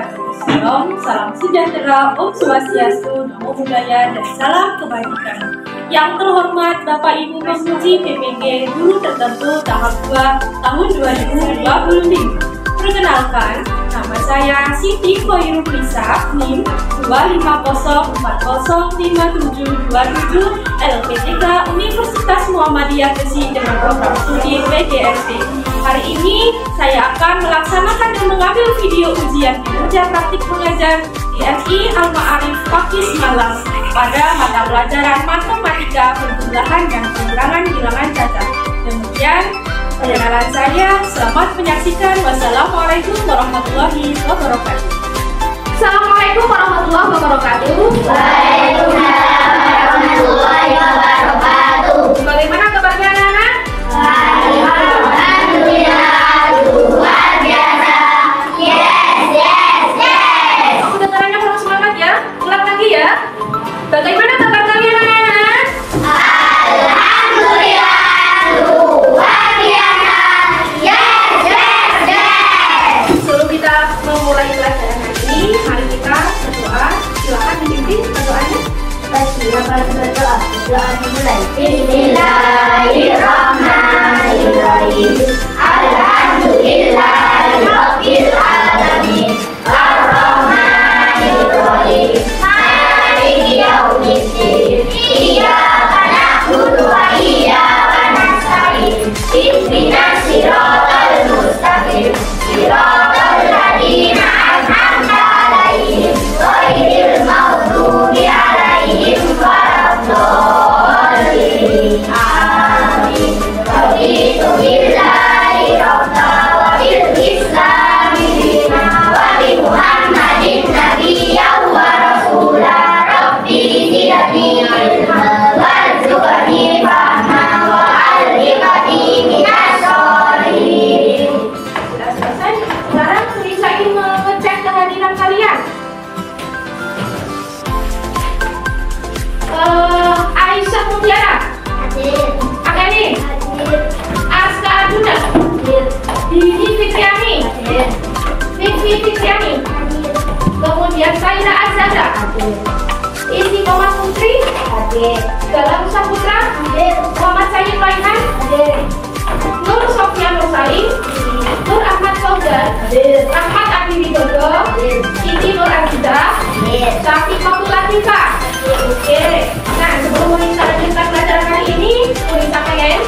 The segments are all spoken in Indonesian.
wabarakatuh. Shalom, salam sejahtera, Om Swastiastu, Namo Buddhaya, dan salam kebajikan. Yang terhormat Bapak Ibu Pemuji PPG Guru Tertentu Tahap 2 tahun 2025. Perkenalkan, nama saya Siti Khoirunisa, NIM 250405727 LPTK Universitas Muhammadiyah Gresik dengan program studi PGSD. Hari ini saya akan melaksanakan dan mengambil video ujian kinerja praktik pengajar di FI Al-Ma'arif Pakis Malang pada mata pelajaran matematika, penjumlahan dan pengurangan bilangan cacat. Demikian perkenalan saya, selamat menyaksikan. Wassalamualaikum warahmatullahi wabarakatuh. Assalamualaikum warahmatullahi wabarakatuh. Waalaikumsalam warahmatullahi wabarakatuh. Bagaimana kabarnya anak-anak? Alhamdulillah, luar biasa. Yes. Kedengarannya kurang semangat ya. Ulang lagi ya. Bagaimana kabar kalian anak-anak? Alhamdulillah, luar biasa. Yes. Sebelum kita memulai pelajaran hari ini, mari kita berdoa. Silakan dipimpin berdoanya. Bismillahirrahmanirrahim. Alhamdulillahirabbil alamin. Arrahmanirrahim. Maliki yaumiddin. Iyyaka na'budu wa iyyaka nasta'in. Ihdinas siratal mustaqim. Siratal ladzina an'amta 'alaihim ghairil maghdubi 'alaihim waladdallin. Amin. Raditu billahi rabba wa bil islami dina wa bi Muhammadin nabiyyan wa rasula. Rabbi zidni ilma warzuqni fahma wa 'allimni minas sholihin. Sudah selesai. Sekarang Lisa ingin mengecek kehadiran kalian. Aisyah Mutiara, Agani, Aska Arjuna, Dini Fitriani, Vivi Fitriani, kemudian Saira Azhara, Istiqomah Putri, Galang Saputra, Muhammad Sayyid Raihan, Nur Sofia Nursalim, Nur Ahmad Fauzan, Ahmad Adi Widodo, Siti Nur Aziza, Syafiq Fatul Latifah. Oke, nah sebelum kita lanjutkan pelajaran kali ini, Unisa pengen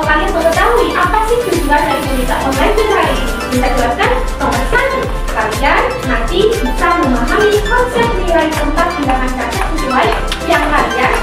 kalian mengetahui apa sih tujuan dari Unisa mengajar hari ini. Bisa jelaskan? Nomor 1, kalian nanti bisa memahami konsep nilai tempat bilangan cacat sesuai yang kalian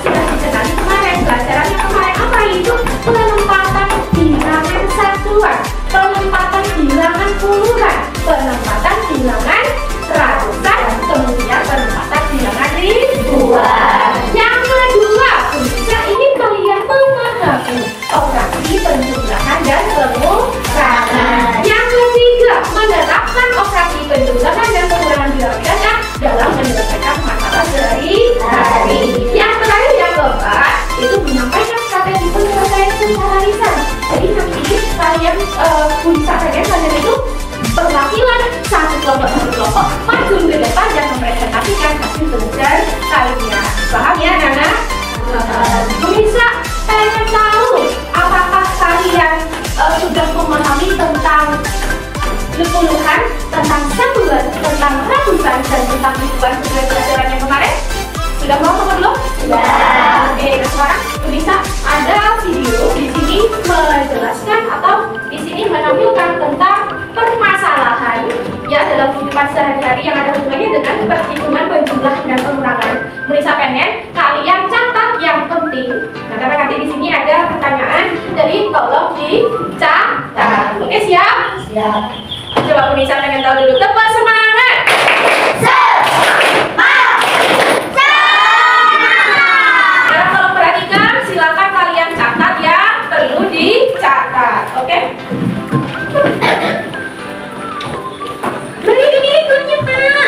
sudah dikenali kemarin. Pelajarannya kemarin apa itu? Penempatan bilangan satuan, penempatan bilangan puluhan, penempatan bilangan ratusan, kemudian penempatan bilangan ribuan. Yang kedua, bisa ini kalian memahami operasi penjumlahan dan pengurangan. Yang ketiga, menerapkan operasi penjumlahan dan pengurangan bilangan cacat dalam menyelesaikan masalah sehari-hari. Yang terakhir, yang keempat, itu menyampaikan strategi penyelesaian secara lisan. Jadi nanti kalian bisa kalian itu perwakilan satu kelompok maju ke depan dan mempresentasikan hasil belajar kalian. Paham ya, Nana? Bisa pengen tahu apakah kalian sudah memahami tentang puluhan, tentang satuan, tentang ratusan, dan tentang ribuan sesuai pelajaran yang kemarin? Sudah mau apa belum? Sudah. Oke, nah sekarang bisa ada video di sini menjelaskan atau di sini menampilkan tentang permasalahan ya dalam kehidupan sehari-hari yang ada hubungannya dengan perhitungan penjumlahan dan pengurangan. Bisa pengen kalian catat yang penting. Nah, karena nanti di sini ada pertanyaan, jadi tolong dicatat. Oke, siap? Siap. Coba bisa pengen tahu dulu. Tepat semangat. Sekarang kalau perhatikan, silakan kalian catat ya, perlu dicatat. Oke? Berikutnya, Pak.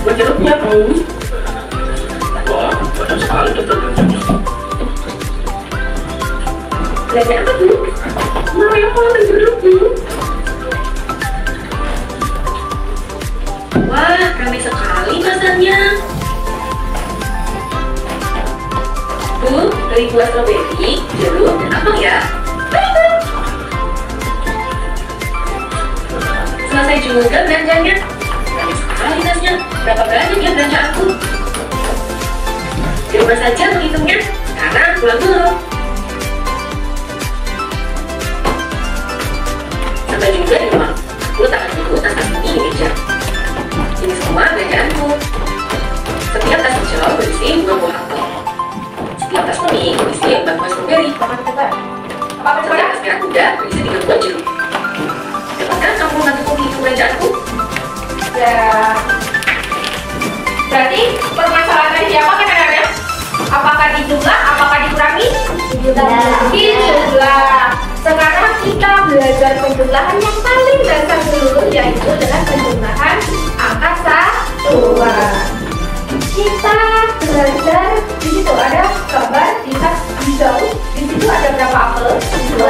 Berikutnya, Bu. Wah, banyak sekali dokter. Belajar apa, Bu? Mau yang mau duduk, Bu? Wah, ramai sekali pasarnya. Tuh, dari buah stroberi, jeruk, dan apel ya. Selesai juga belanjanya. Banyak sekali tasnya. Berapa banyak ya belanjaanku? Di rumah saja menghitungnya. Sekarang pulang dulu. Sampai juga di rumah. Aku letakkan dulu tas-tas ini di meja. Ini semua belanjaanku. Setiap tas hijau berisi buah apel. Setiap tas kuning berisi 4 buah stroberi. Setiap tas merah muda berisi 3 buah jeruk. Dapatkah kamu membantuku menghitung belanjaanku? Ya. Berarti permasalahan siapa kan anak-anak? Apakah di jumlah? Apakah dikurangi? Di jumlah. Sekarang kita belajar penjumlahan yang paling dasar dulu, yaitu dengan penjumlahan angka satuan. Kita belajar di situ ada gambar di tas hijau. Di situ ada berapa apel? 2.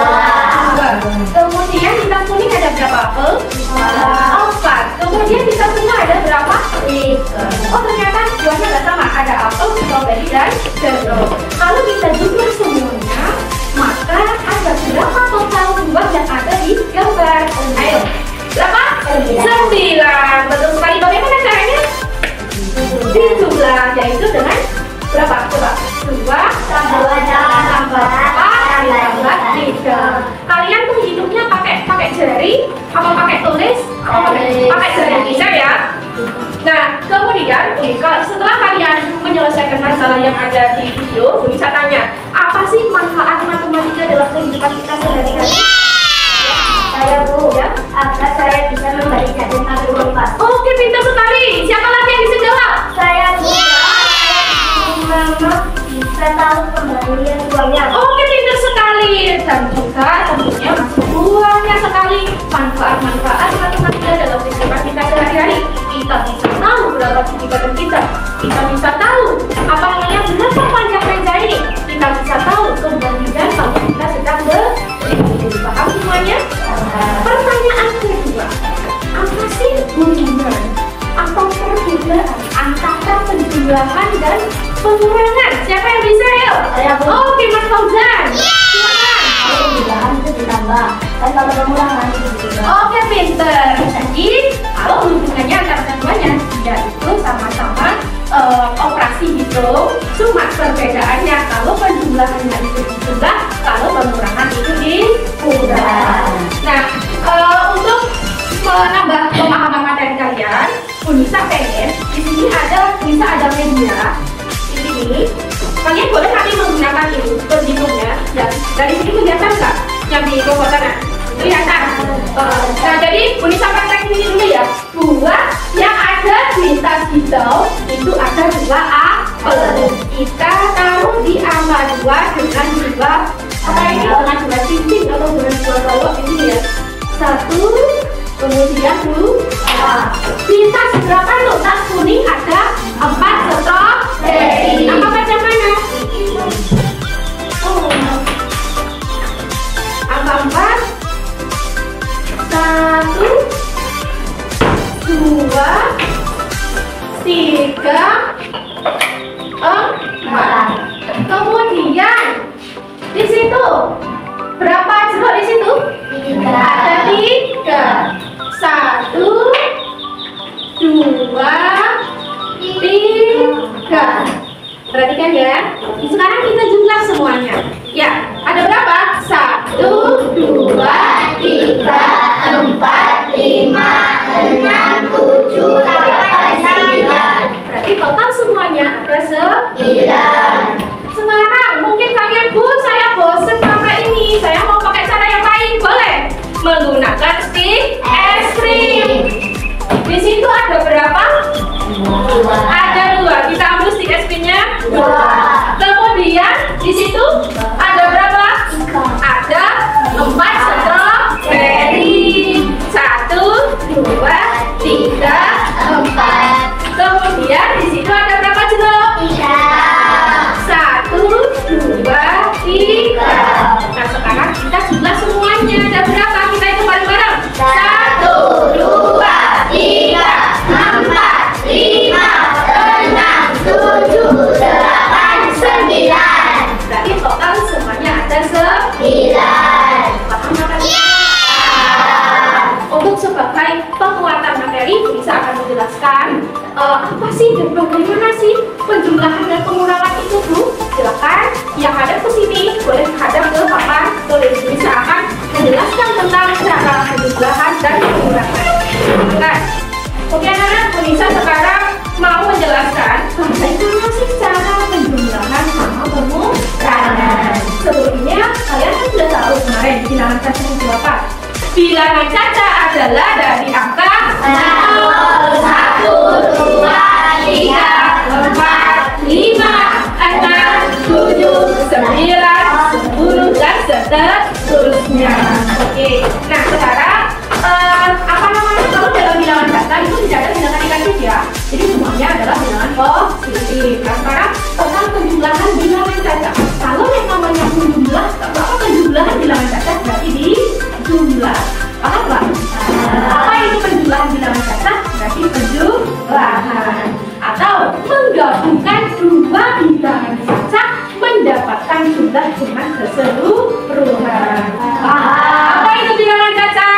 Kemudian di tas kuning ada berapa apel? 4. Kemudian di tas bunga ada berapa? 3. Oh, ternyata buahnya nggak sama. Ada apel, stroberi, dan jeruk. Kalau kita jumlah semuanya, maka ada berapa total buah yang ada di gambar? Ayo, berapa? 9. Betul sekali. Bagaimana caranya? Dijumlah, yaitu dengan berapa? Coba 2 tambah 3. Kalian tuh hidupnya pakai jari apa pakai tulis? Pakai jari bisa ya. Nah, kemudian kalau setelah kalian menyelesaikan masalah yang ada di video, bisa tanya, apa sih manfaat matematika dalam kehidupan kita sehari-hari? Saya Bu, Ya, agar saya bisa membaca dan menghafal. oke, pintar sekali. Siapa lagi yang bisa jawab? Saya bisa tahu kembalian uangnya. Oke, pintar sekali. Dan juga tentunya masih banyak sekali manfaat-manfaat matematika dalam kehidupan kita sehari-hari. Kita bisa tahu berapa tinggi badan kita. Kita bisa tahu apa namanya berapa panjang meja ini. Kita bisa tahu kembalian kalau kita sedang berdiri. Paham semuanya? Pertanyaan kedua, apa sih hubungan atau perbedaan antara penjumlahan dan pengurangan? Siapa yang bisa ya? Saya, Bu. Oke, Mas Fauzan. Silakan. Penjumlahan itu ditambah, dan kalau pengurangan itu ditambah. Oke, pinter. Jadi, kalau hubungannya antara keduanya, yaitu sama-sama operasi hitung, cuma perbedaannya kalau penjumlahannya itu dijumlah, kalau pengurangan itu dikurang. Nah, untuk menambah pemahaman materi kalian, Unisa pengen di sini bisa ada media di sini. Kalian boleh nanti menggunakan itu penghitungnya. Ya, dari sini kelihatan nggak yang di robot sana? Kelihatan. Nah, jadi Unisa praktek ini dulu ya. Buah yang ada di tas hijau itu ada 2 apel. Kita taruh di angka 2 dengan jumlah apa ini? Dengan jumlah cincin atau dengan jumlah balok ini ya. 1, kemudian 2. Di tas berapa tuh? Tas kuning ada 4 stroberi. Apa macam mana? Angka 4. 1, 2, 3, 4. Kemudian di situ berapa jeruk di situ? 3. Ada 3. 1, 2, 3. Perhatikan ya. Sekarang kita jumlah semuanya. Ya, ada berapa? 1, 2, 3, 4, 5, 6, 7, 8, 9. berarti total semuanya ada 9. Sekarang mungkin kalian, Bu, saya bosen pakai ini, saya mau pakai cara yang lain, boleh? Menggunakan stick es krim. Di situ ada berapa? 2. Ada 2. Kita ambil stick es krimnya. 2. Kemudian di situ bagaimana sih penjumlahan dan pengurangan itu, Bu? Silakan yang hadap ke sini boleh hadap ke papan tulis. Bisa akan menjelaskan tentang cara penjumlahan dan pengurangan. Nah, oke anak-anak, Bu Nisa sekarang mau menjelaskan bagaimana sih cara penjumlahan sama pengurangan. Sebelumnya kalian kan sudah tahu kemarin bilangan caca itu apa? Bilangan caca adalah dari angka 0, 1, 2, 3, 4, 5, 6, 7, 9, 10 dan seterusnya. Oke, nah sekarang apa namanya, kalau dalam bilangan caca itu tidak ada bilangan negatif ya, jadi semuanya adalah bilangan positif. Nah sekarang tentang penjumlahan bilangan caca. Kalau yang namanya menjumlah, apa penjumlahan bilangan caca berarti di jumlah. Paham nggak? Apa itu penjumlahan bilangan caca? Berarti penjumlahan atau menggabungkan dua bilangan caca mendapatkan jumlah dengan keseluruhan. Apa itu bilangan caca?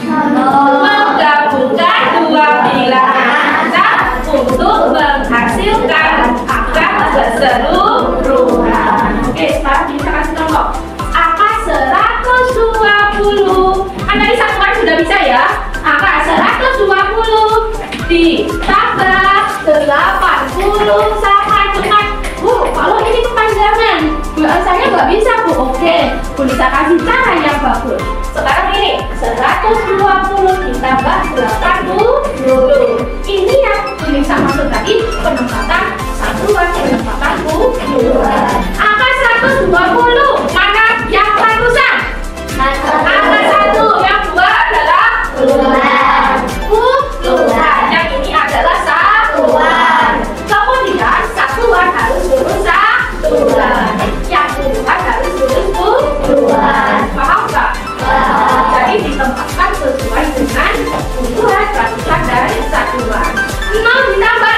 Menggabungkan dua bilangan caca untuk menghasilkan angka keseluruhan. Oke, sekarang kita kasih contoh. Angka 120. Tadi satuan sudah bisa ya. Angka 120 ditambah 80 sama dengan, Bu, kalau ini kepanjangan saya nggak bisa, Bu. Oke, Bu bisa kasih cara yang bagus. Sekarang ini 120 ditambah 80. Ini yang bisa maksud tadi penempatan satuan, penempatan kumpulan. Angka 120 mana yang ratusan? Angka 1, yang 2 adalah puluhan. Puluhan, yang ini adalah satuan. Kemudian satuan harus urus satuan, yang puluhan harus urus puluhan. Paham nggak? Jadi ditempatkan sesuai dengan puluhan, ratusan, dan satuan. 0 ditambah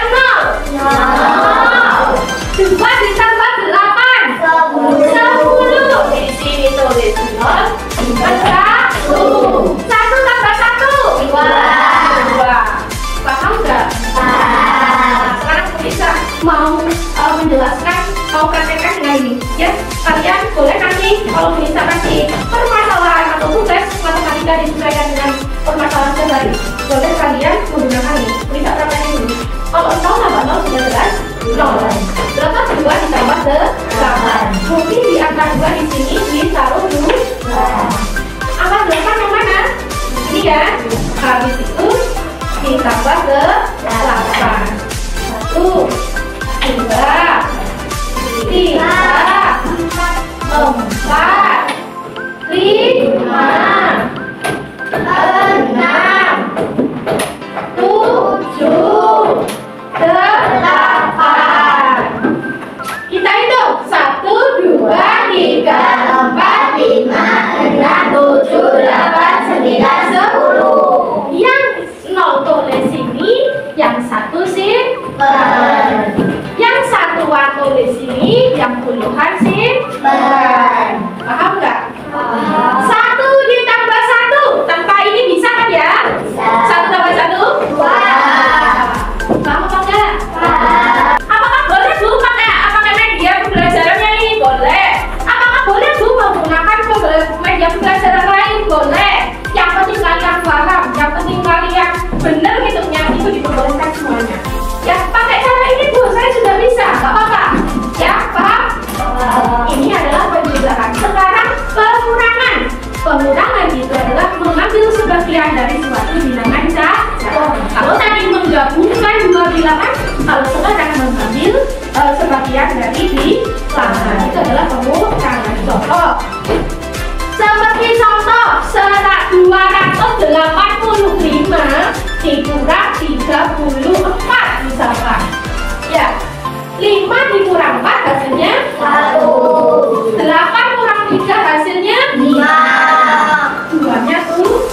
0. 2 ditambah 8. 10. Di sini tulis 0 ditambah 1. 1 tambah 1. 2. Paham nggak? Sekarang bisa mau menjelaskan, mau praktekkan dengan ini ya. Kalian boleh nanti kalau bisa kasih permasalahan atau tugas matematika disesuaikan dengan permasalahan sehari, boleh kalian menggunakan ini. Bisa praktekin dulu. Kalau 0 tambah 0 sudah jelas 0. Berapa 2 ditambah 8? Mungkin di angka 2 di sini ditaruh dulu. Angka 8 yang mana? Ini ya. Habis itu ditambah ke 8. 1, 2, 3, 4, 5, 6, 7, 8. Kita hitung 1, 2, 3, 4, 5, 6, 7, 8, 9, 10. Yang 0 tulis sini, yang 1 simpan. Yang satuan tulis sini, yang puluhan simpan. Paham nggak? 1 ditambah 1. Tanpa ini bisa kan ya? 1 tambah 1? 2. Paham apa enggak? Apakah boleh, Bu, pakai media pembelajarannya ini? Boleh. Apakah boleh, Bu, menggunakan media pembelajaran lain? Boleh. Yang penting kalian paham, yang penting kalian benar hitungnya, itu diperbolehkan semuanya. Ya, pakai cara ini, Bu, saya sudah bisa, nggak apa-apa. Ya, paham? Ini adalah penjumlahan. Sekarang pengurangan. Pengurangan itu adalah mengambil sebagian dari suatu bilangan caca. Kalau tadi menggabungkan dua bilangan, kalau sekarang mengambil sebagian dari bilangan, itu adalah pengurangan. Contoh. Seperti contoh, 285 dikurang 34 misalkan. Ya, 5 dikurang 4 hasilnya 1. 8 kurang 3 hasilnya 5. 2-nya tuh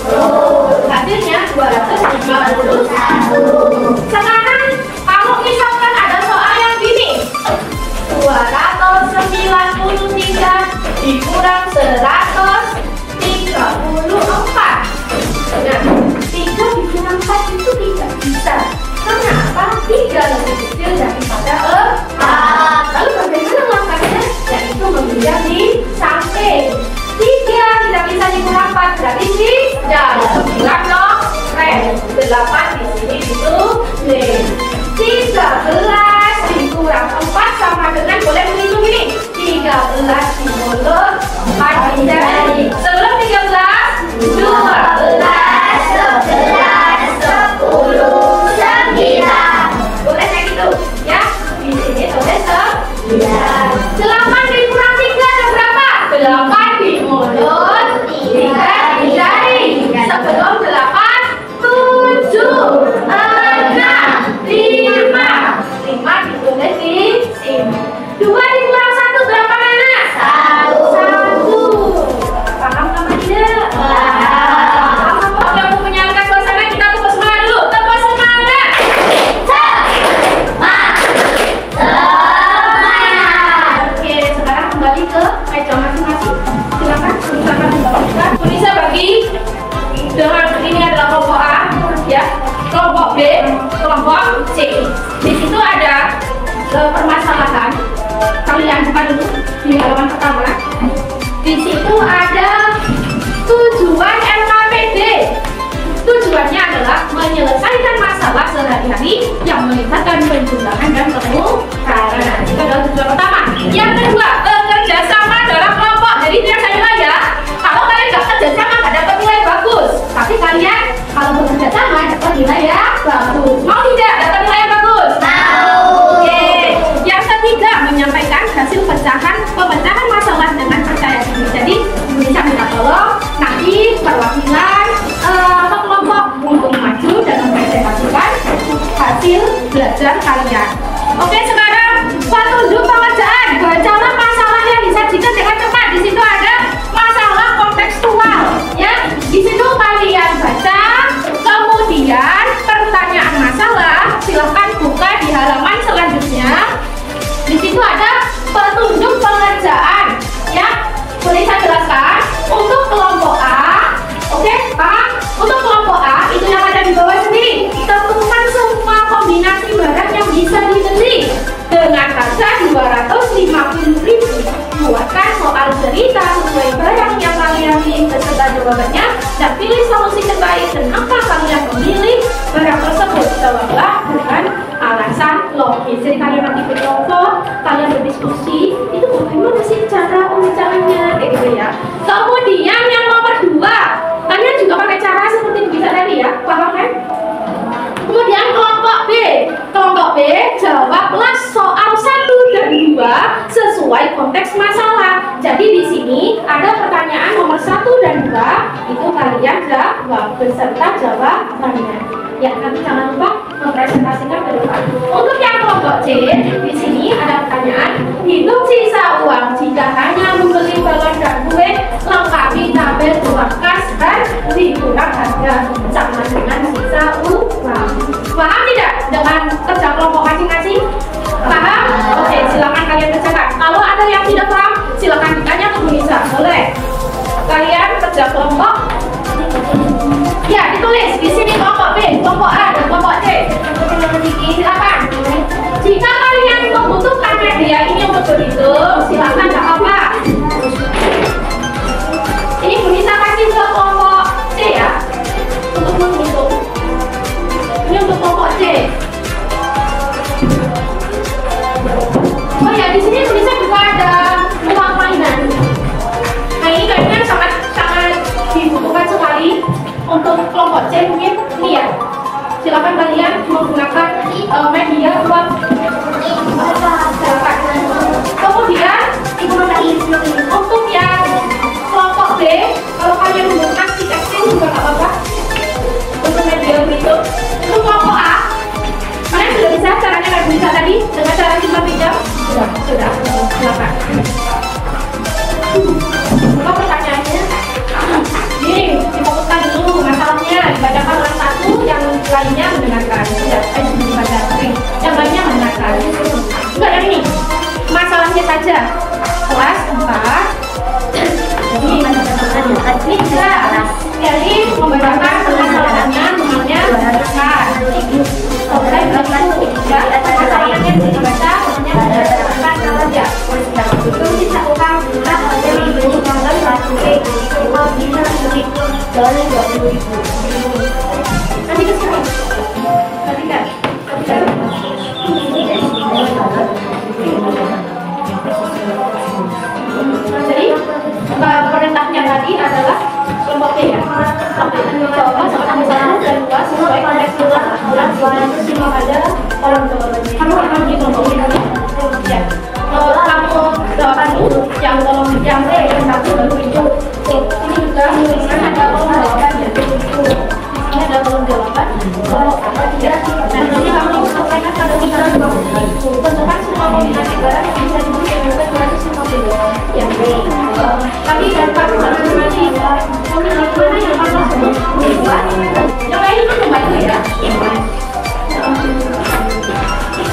hasilnya 251. Sekarang kalau misalkan ada soal yang gini, 293 dikurang 134. Nah, 3 dikurang 4 itu tidak bisa. Kenapa? 3 Lalu bagaimana melangkahnya? Yaitu menginjak di samping. 3 tidak bisa dikurang 4, berarti di dalam. 9 dong, keren. 8 di sini ditulis. 13 dikurang 4 sama dengan, boleh menghitung ini. 13 dimulus 4 dijari. Sebelum 13, 12, 11, 10, 9. Boleh kayak gitu ya. Di sini tulis 9. 8 dikurang 3 ada berapa? 8 dimulus 3 dijari. Sebelum 8, 7, 6, 5. 5 ditulis di sini. 2 dikurang 1 berapa anak? 1. Paham sama tidak? Paham. Oke, untuk menyenangkan suasana kita tepuk semangat dulu. Tepuk semangat. Oke, sekarang kembali ke meja masing-masing. Silakan membagikan. Bisa bagi dengan ini adalah kelompok A, ya, kelompok B, kelompok C. Di situ ada permasalahan. Kalian buka dulu di halaman pertama. Di situ ada tujuan LKPD. Tujuannya adalah menyelesaikan masalah sehari-hari yang melibatkan penjumlahan dan penukaran. Itu adalah tujuan pertama. Yang kedua, bekerja sama dalam kelompok. Jadi itu yang saya bilang ya. Kalau kalian nggak kerja sama nggak dapat nilai bagus. Tapi kalian kalau bekerja sama dapat nilai yang bagus. Mau tidak dapat nilai yang bagus? Mau. Oke. Yang ketiga, menyampaikan hasil pemecahan masalah dengan percaya diri. Jadi bisa minta tolong nanti perwakilan kelompok untuk maju dan mempresentasikan hasil belajar kalian. Oke, sekarang petunjuk pengerjaan. Bacalah masalah yang disajikan dengan cepat. Di situ ada masalah kontekstual, ya. Di situ kalian baca, kemudian pertanyaan masalah silahkan buka di halaman selanjutnya. Di situ ada petunjuk pengerjaan, ya. Boleh saya jelaskan untuk kelompok A, oke, paham? Untuk kelompok A itu yang ada di bawah sendiri. Tentukan semua kombinasi barang yang bisa dibeli dengan harga 250.000. Buatkan soal cerita sesuai barang yang kalian pilih beserta jawabannya dan pilih solusi terbaik. Kenapa kalian memilih barang tersebut? Jawablah dengan alasan logis. Jadi kalian nanti berkelompok, kalian berdiskusi, itu bagaimana sih cara pembicaranya, kayak gitu ya. Kemudian yang nomor 2, kalian juga pakai cara seperti bisa tadi ya, paham kan? Kemudian kelompok B. Kelompok B, jawablah soal 1 dan 2 sesuai konteks masalah. Jadi di sini ada pertanyaan nomor 1 dan 2, itu kalian jawab beserta jawabannya. Ya, nanti jangan lupa mempresentasikan ke depan. Untuk yang kelompok C, di sini ada pertanyaan, hitung sisa uang jika hanya membeli balon dan kue, lengkapi tabel uang kas dan dikurang harga sama dengan sisa uang. Paham tidak dengan kerja kelompok masing-masing? Paham? Oke, silakan kalian kerjakan. Kalau ada yang tidak paham, silakan ditanya ke Bu Nisa. Boleh? Kalian kerja kelompok? Ya, ditulis di sini kelompok B, kelompok A, dan kelompok C. Silakan. Jika kalian membutuhkan media ini untuk berhitung, silakan, tidak apa-apa. Ini Bu Nisa kasih ke kelompok C ya, untuk menghitung. Ini untuk kelompok C. Oh ya, di sini Bu Nisa juga ada ruang mainan. Nah, ini kayaknya sangat dibutuhkan sekali. Untuk kelompok C mungkin ini ya, silakan kalian menggunakan media buat silakan. Kemudian untuk yang kelompok B, kalau kalian menggunakan stick Excel juga nggak apa-apa untuk media berhitung. Untuk kelompok A, kalian sudah bisa caranya kayak bisa tadi dengan cara simpan pinjam? Sudah, silakan. Buka pertanyaannya. Nih, difokuskan dulu masalahnya, dibacakan orang satu, yang lainnya mendengarkan. Sudah, dibaca. Yang lainnya mendengarkan. Enggak, yang ini masalahnya saja. Kelas 4 Soalnya 20.000. Nanti ke sini. Nanti kan. Jadi perintahnya tadi adalah kelompok B ya. Coba sama dan luas sesuai konteks luas aturan itu semua ada kolom jawabannya. Kamu akan di kelompok B nanti. Ya. Kamu jawaban dulu yang kolom yang B yang 1 dan 7. Ini juga kan ada kolom jawabannya. Ini ada kolom jawaban. Kalau tidak, nanti kamu sampaikan pada kita tentukan semua kombinasi barang yang bisa diberikan 250 yang B. Tapi dan kamu harus nanti kombinasi mana yang kamu buat. Yang lain itu membantu ya.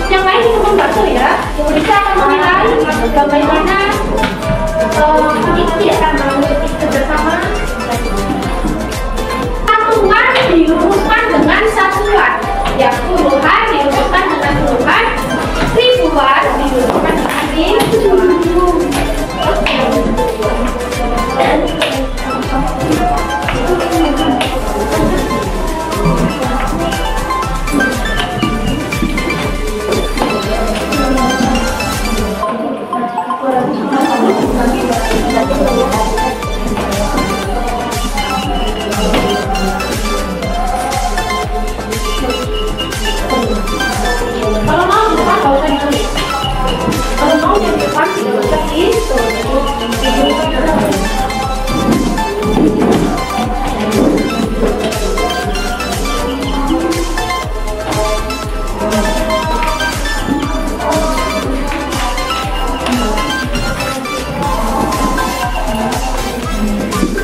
Yang lain itu membantu ya. Kita akan menilai bagaimana ini akan mengikuti kerjasama. Satuan dirumuskan dengan satuan, ya puluhan dirumuskan dengan puluhan, ribuan dirumuskan dengan ribu. Kalau mau di depan gak usah ditulis. Kalau mau yang di depan tidak usah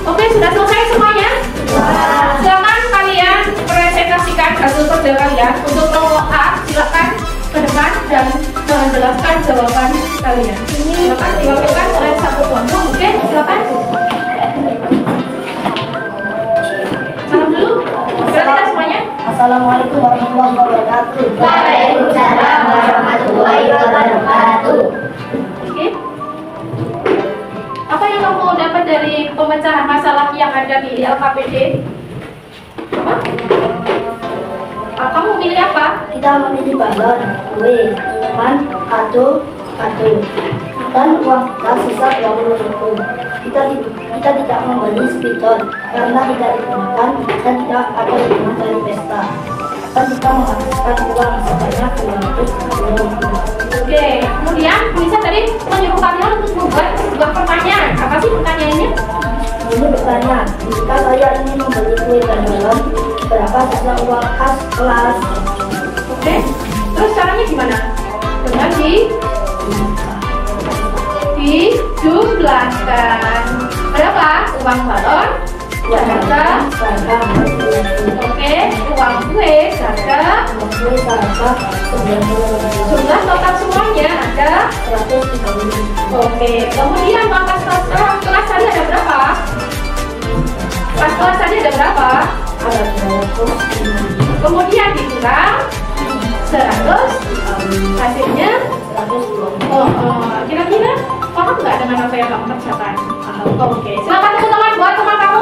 Oke, sudah selesai semuanya? Silakan kalian presentasikan hasil kerja kalian. Untuk kelompok A, silakan ke depan dan menjelaskan jawaban kalian. Silakan diwakilkan oleh satu kelompok. Oke, silakan. Salam dulu. Silakan semuanya. Assalamualaikum warahmatullahi wabarakatuh. Waalaikumsalam warahmatullahi wabarakatuh. Oke. Apa yang kamu dapat dari pemecahan masalah yang ada di LKPD? Apa? Kamu milih apa? Kita memilih balon, kue, minuman, kado, dan uang kita sisa 20.000. Kita tidak membeli spidol karena tidak digunakan dan tidak ada hubungan dari pesta. Dan kita menghabiskan uang sebanyak 250. Oke, kemudian bisa tadi menyuruh kalian untuk membuat sebuah pertanyaan. Apa sih pertanyaannya? Ini bertanya, jika saya ingin membeli kue dan balon, berapa saja uang kas kelas? Oke, terus caranya gimana? Dengan dijumlahkan. Berapa uang balon? Harga. Oke, uang kue harga. Jumlah total semuanya ada 130.000. Oke, kemudian pangkas kelas tadi ada berapa? Pas kelas tadi ada berapa? Ada 250. Kemudian dikurang 100, hasilnya 120. kira-kira paham nggak dengan apa yang kamu kerjakan? Oke, silakan teman-teman buat teman kamu.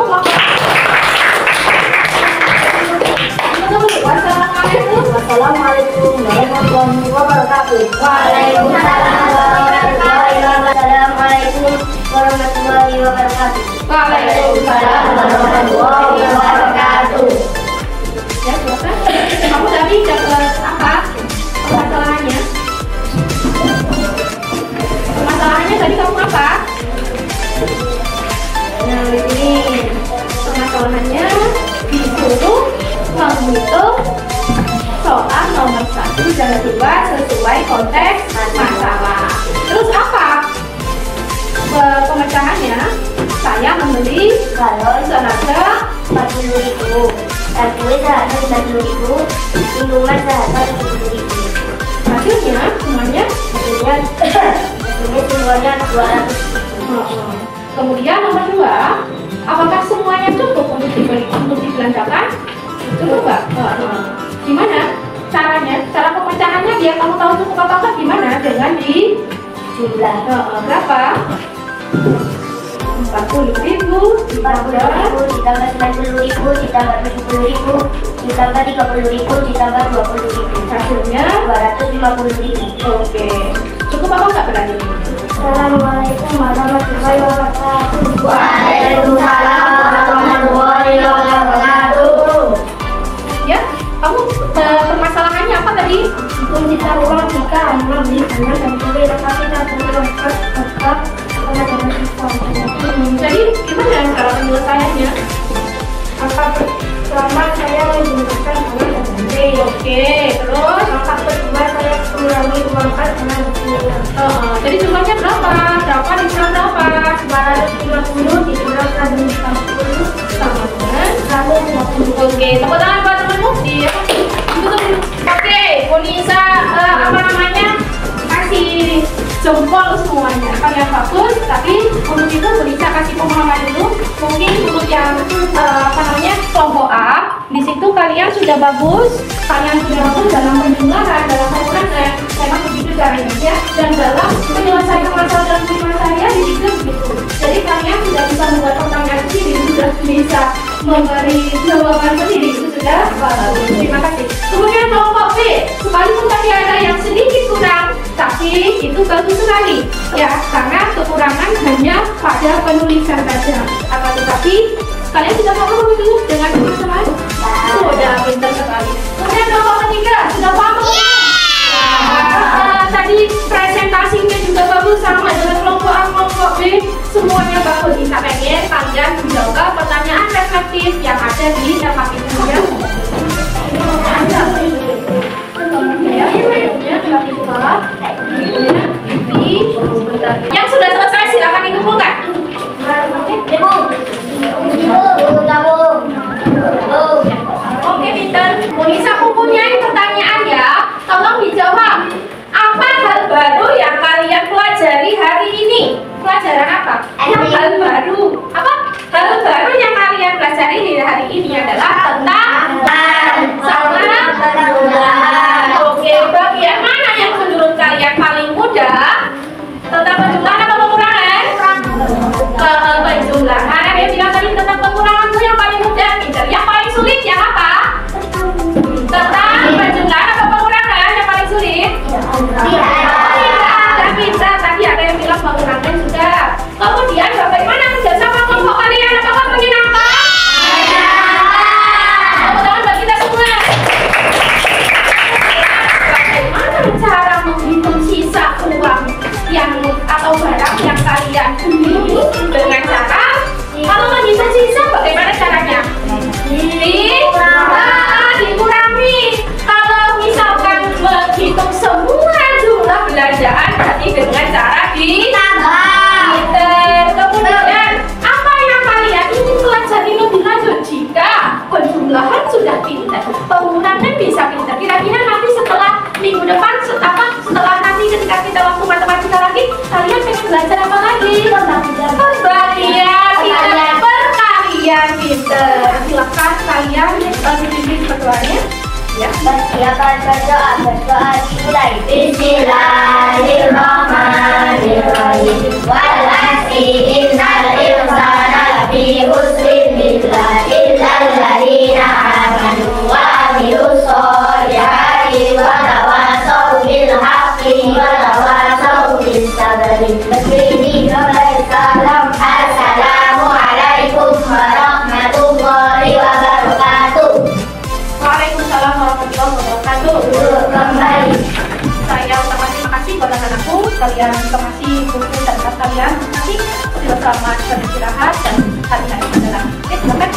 Assalamualaikum warahmatullahi wabarakatuh. Waalaikumsalam warahmatullahi wabarakatuh. Waalaikumsalam warahmatullahi wabarakatuh. Ya, silakan. Kamu tadi dapat apa? Permasalahannya? Permasalahannya tadi kamu apa? Nah, ini permasalahannya disuruh menghitung soal nomor 1 dan 2 sesuai konteks masalah. Terus apa pemecahannya? Saya membeli Balon seharga 40.000, dan kue seharga 90.000, minuman seharga 70.000. hasilnya semuanya. Hasilnya semuanya 200. Kemudian nomor 2, apakah semuanya cukup untuk dibelanjakan? Cukup nggak? Gimana caranya? Cara pemecahannya biar kamu tahu cukup apa enggak gimana? Dengan di Jumlah berapa? 40.000 ditambah 90.000 ditambah 70.000 ditambah 30.000 ditambah 20.000. hasilnya 250.000. oke. Cukup apa nggak berani? Assalamualaikum warahmatullahi wabarakatuh. Waalaikumsalam warahmatullahi wabarakatuh. Ya, kamu permasalahannya apa tadi? Mencipta uang jika Anda beli barang dan beli lokasi dan berlengkap serta pengalaman sistem. Jadi gimana cara penyelesaiannya? Pertama saya menggunakan uang dan beli. Oke, terus Langkah kedua saya mengurangi uang kas dengan berkurang. jadi jumlahnya berapa? Berapa dikurangi berapa? 250 dikurang 150 Sama dengan 150. oke, tepuk tangan buat teman Mufti ya. Oke, Bonisa apa namanya? Kasih jempol semuanya. Kalian bagus, tapi untuk itu Bonisa kasih pemahaman dulu. Mungkin untuk yang apa namanya kelompok A, di situ kalian sudah bagus, dalam penjumlahan, dalam pengurangan, memang begitu caranya ya. Dan dalam menyelesaikan masalah dalam firman saya di situ begitu. Jadi kalian sudah bisa membuat pertanyaan sendiri, sudah bisa memberi jawaban sendiri, itu sudah bagus. Terima kasih. Kemudian kelompok B, sekalipun tadi ada yang sedikit kurang, tapi itu bagus sekali ya, karena kekurangan hanya pada penulisan saja. Akan tetapi kalian sudah paham begitu dengan teman-teman? Sudah pintar sekali. Kemudian kelompok ketiga sudah paham? Tadi presentasinya juga bagus sama dengan kelompok A, kelompok B, semuanya bagus. Bisa pengen kalian menjawab pertanyaan reflektif yang ada di LKP-nya. Yang sudah selesai silakan dikumpulkan. Oke, pinter. Bonisa mempunyai pertanyaan ya. Tolong dijawab. Apa hal baru yang kalian pelajari hari ini? Pelajaran apa? Hal baru. Apa? Hal baru yang kalian pelajari di hari ini adalah tentang sama penjumlahan. Oke, bagian mana yang menurut kalian paling mudah? Tentang penjumlahan atau pengurangan? Penjumlahan. Ada yang bilang tadi tentang pengurangan itu yang paling mudah, pinter. Yang paling sulit yang apa? Tentang penjumlahan atau pengurangan yang paling sulit? Tidak, pinter. Tadi ada yang bilang pengurangan juga. Kemudian bagaimana kerjasama kelompok kalian? Apakah menyenangkan? Tepuk tangan buat kita semua. Bagaimana cara menghitung sisa uang yang atau barang yang kalian beli dengan cara kalau menghitung sisa bagaimana caranya? Dikurangi. Kalau misalkan menghitung semua jumlah belanjaan berarti dengan cara ditambah. Kemudian apa yang kalian ingin pelajari lebih lanjut? Jika penjumlahan sudah pintar, pengurangan bisa pintar. Kira-kira nanti setelah minggu depan, setelah nanti ketika kita waktu matematika lagi, kalian pengen belajar apa lagi? Perkalian pintar. Silakan kalian dibimbing berdoanya. Ya. Persiapan berdoa dimulai. Bismillahirrahmanirrahim. Wal asri innal insana lafi khusrin illa alladziina aamanu wa amilus solihati wa tawassaw bil haqqi wa tawassaw bis sabri. Assalamualaikum warahmatullahi wabarakatuh. Waalaikumsalam warahmatullahi wabarakatuh. Kembali. Saya ucapkan terima kasih buat anak-anakku. Kalian terima kasih buku dan tas kalian. Nanti selamat beristirahat dan hari-hari adalah. Oke, silakan.